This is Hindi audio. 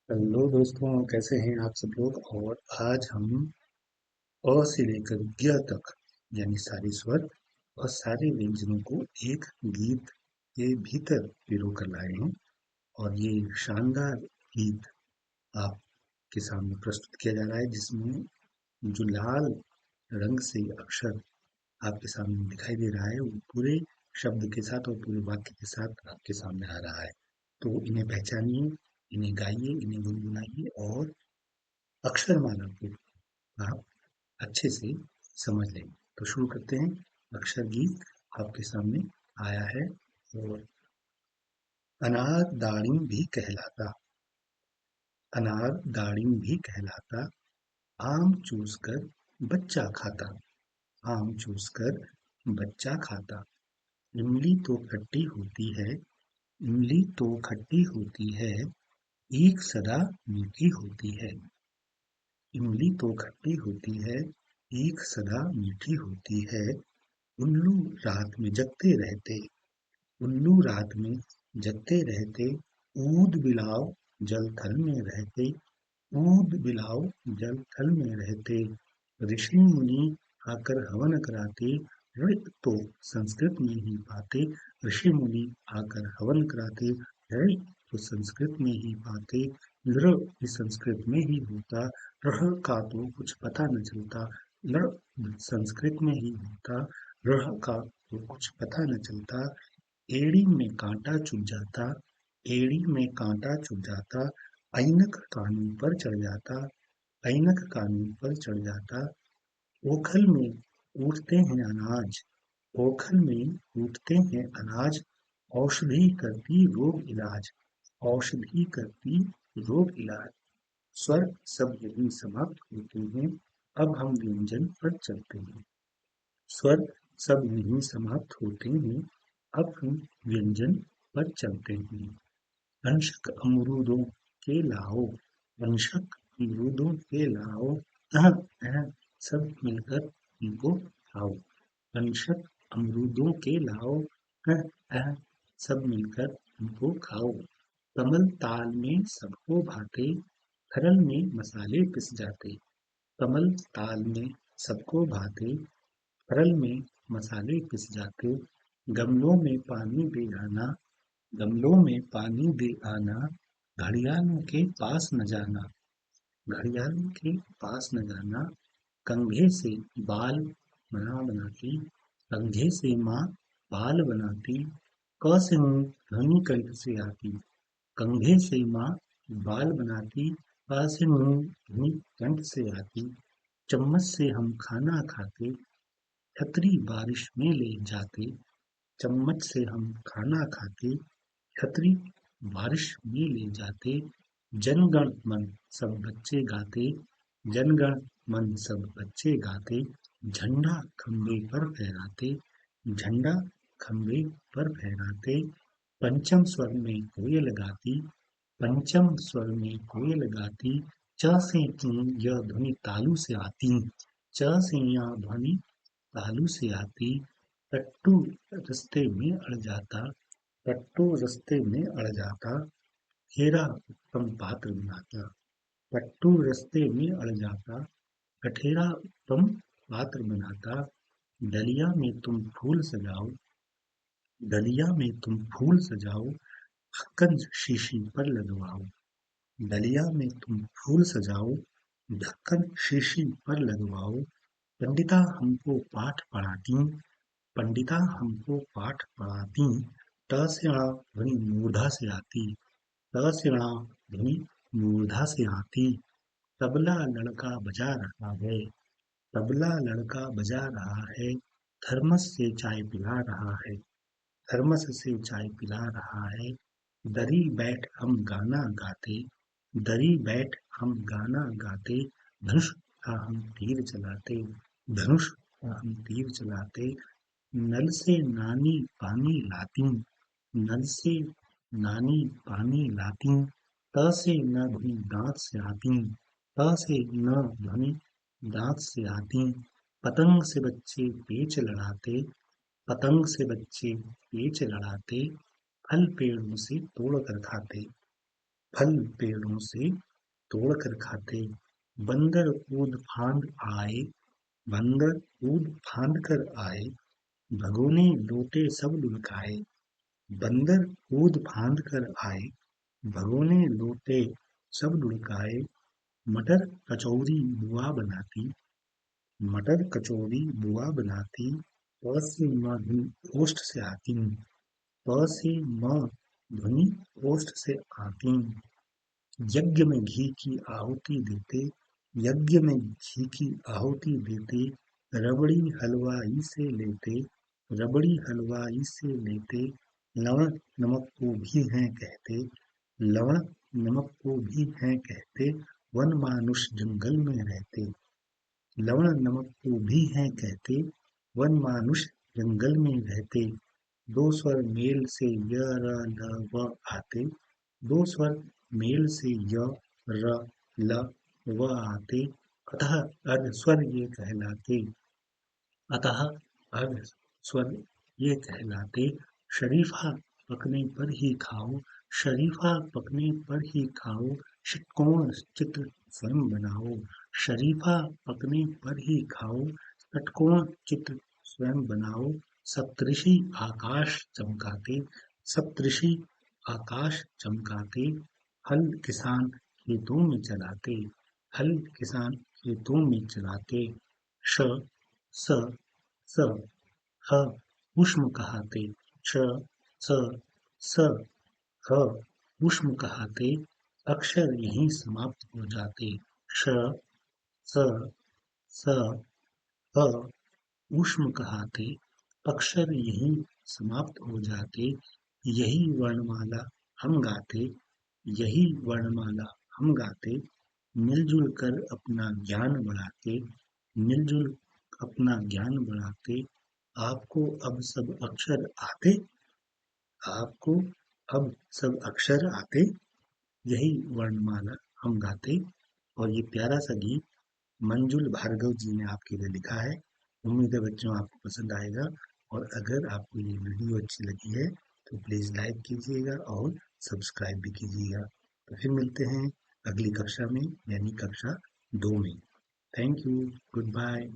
हेलो दोस्तों, कैसे हैं आप सब लोग। और आज हम अ से लेकर ग तक यानी सारे स्वर और सारे व्यंजनों को एक गीत के भीतर पिरो कर लाए हैं। और ये शानदार गीत आपके सामने प्रस्तुत किया जा रहा है, जिसमें जो लाल रंग से अक्षर आपके सामने दिखाई दे रहा है वो पूरे शब्द के साथ और पूरे वाक्य के साथ आपके सामने आ रहा है। तो इन्हें पहचानिए, इन्हें गाइए, इन्हें गुनगुनाइए और अक्षरमाला को आप अच्छे से समझ लें। तो शुरू करते हैं। अक्षर गीत आपके सामने आया है। और अनार दाढ़ी भी कहलाता, अनार दाढ़ी भी कहलाता, आम चूस कर बच्चा खाता, आम चूस कर बच्चा खाता। इमली तो खट्टी होती है, इमली तो खट्टी होती है, एक सदा मीठी होती है। इमली तो खट्टी होती है, एक सदा मीठी होती है। उल्लू रात में जगते रहते, उल्लू रात में जगते रहते, ऊद बिलाव जल थल में रहते, ऊद बिलाव जल थल में रहते। ऋषि मुनि आकर हवन कराते, ऋ तो संस्कृत में ही पाते, ऋषि मुनि आकर हवन कराते, ऋ तो संस्कृत में ही पाते, लृ भी संस्कृत में ही होता, रह का तो कुछ पता न चलता, लड़ संस्कृत में ही होता, रह का तो कुछ पता न चलता। एड़ी में कांटा चुभ जाता, एड़ी में कांटा चुभ जाता, ऐनक कानून पर चढ़ जाता, ऐनक कानून पर चढ़ जाता। ओखल में कूटते हैं अनाज, ओखल में कूटते हैं अनाज, औषधि करती रोग इलाज, औषधि करती रोग इलाज। स्वर सब यहीं समाप्त होते हैं। अब हम व्यंजन पर चलते हैं। स्वर सब यहीं समाप्त होते हैं। अब हम व्यंजन पर चलते हैं। अंशक अमरूदों के लाओ, अंशक अमरूदों के लाओ, अह अह सब मिलकर इनको खाओ। अंशक अमरूदों के लाओ, अह अह सब मिलकर इनको खाओ। कमल ताल में सबको भाते, खरल में मसाले पिस जाते, कमल ताल में सबको भाते, खरल में मसाले पिस जाते। गमलों में पानी दे आना, गमलों में पानी दे आना, घड़ियालों के पास न जाना, घड़ियालों के पास न जाना। कंघे से बाल बना बनाती, कंघे से माँ बाल बनाती, क से मुंह ध्वनि कंठ से आती, कंघे से माँ बाल बनाती, क से मुंह ध्वनि कंठ से आती। चम्मच से हम खाना खाते, छतरी बारिश में ले जाते, चम्मच से हम खाना खाते, छतरी बारिश में ले जाते। जनगण मन सब बच्चे गाते, जनगण मन सब बच्चे गाते, झंडा खंबे पर फहराते, झंडा खंबे पर फहराते। पंचम स्वर में कोयल गाती, पंचम स्वर में कोयल गाती, च से यह ध्वनि तालु से आती, च से यह ध्वनि तालु से आती। टट्टू रास्ते में अड़ जाता, टट्टू रास्ते में अड़ जाता, हेरा उत्तम पात्र बनाता, टट्टू रास्ते में अड़ जाता, कठेरा उत्तम पात्र बनाता। डलिया में तुम फूल सजाओ, डलिया में तुम फूल सजाओ, ढक्कन शीशी पर लगवाओ, डलिया में तुम फूल सजाओ, ढक्कन शीशी पर लगवाओ। पंडिता हमको पाठ पढ़ाती, पंडिता हमको पाठ पढ़ाती, ट से ण ध्वनि मूर्धा से आती, ट से ण ध्वनि मूर्धा से आती। तबला लड़का बजा रहा है, तबला लड़का बजा रहा है, थर्मस से चाय पिला रहा है, थर्मस से चाय पिला रहा है। दरी बैठ हम गाना गाते, दरी बैठ हम गाना गाते, धनुष का हम तीर चलाते, धनुष का हम तीर चलाते। नल से नानी पानी लाती, नल से नानी पानी लाती, त से न ध्वनि दांत से आती, त से न ध्वनि दांत से आती। पतंग से बच्चे पेच लड़ाते, पतंग से बच्चे पेच लड़ाते, फल पेड़ों से तोड़ कर खाते, फल पेड़ों से तोड़ कर खाते। बंदर कूद फांद आए, बंदर कूद फांद कर आए, भगोने लोटे सब लुढ़काए। बंदर कूद फांद कर आए, भगोने लोटे सब लुढ़काए। मटर कचौरी बुआ बनाती, मटर कचौरी बुआ बनाती। प से म धुनी ओष्ठ से आती, प से म धुनी ओष्ठ से आती। यज्ञ में घी की आहुति देते, यज्ञ में घी की आहुति देते। रबड़ी हलवाई से लेते, रबड़ी हलवाई से लेते। लवण नमक को भी हैं कहते, लवण नमक को भी हैं कहते। वन मानुष जंगल में रहते, लवण नमक को भी हैं कहते। वन मानुष जंगल में रहते। दो स्वर मेल से य र ल व आते, दो स्वर मेल से य र ल व आते। अतः अर्ध स्वर ये कहलाते, अतः अर्ध स्वर ये कहलाते। शरीफा पकने पर ही खाओ, शरीफा पकने पर ही खाओ। षटकोण चित्र स्वयं बनाओ, शरीफा पकने पर ही खाओ। षटकोण चित्र स्वयं बनाओ। सप्तऋषि आकाश चमकाते, सप्तऋषि आकाश चमकाते। हल किसान खेतों में चलाते, हल किसान खेतों में चलाते। श स स ह उष्म कहाते, श स स ह उष्म कहाते। अक्षर यहीं समाप्त हो जाते। श स स ह उष्म कहाते। अक्षर यहीं समाप्त हो जाते। यही वर्णमाला हम गाते, यही वर्णमाला हम गाते। मिलजुल कर अपना ज्ञान बढ़ाते, मिलजुल अपना ज्ञान बढ़ाते। आपको अब सब अक्षर आते, आपको अब सब अक्षर आते। यही वर्णमाला हम गाते। और ये प्यारा सा गीत मंजुल भार्गव जी ने आपके लिए लिखा है। उम्मीद है बच्चों आपको पसंद आएगा। और अगर आपको ये वीडियो अच्छी लगी है तो प्लीज़ लाइक कीजिएगा और सब्सक्राइब भी कीजिएगा। तो फिर मिलते हैं अगली कक्षा में, यानी कक्षा 2 में। Thank you, good bye.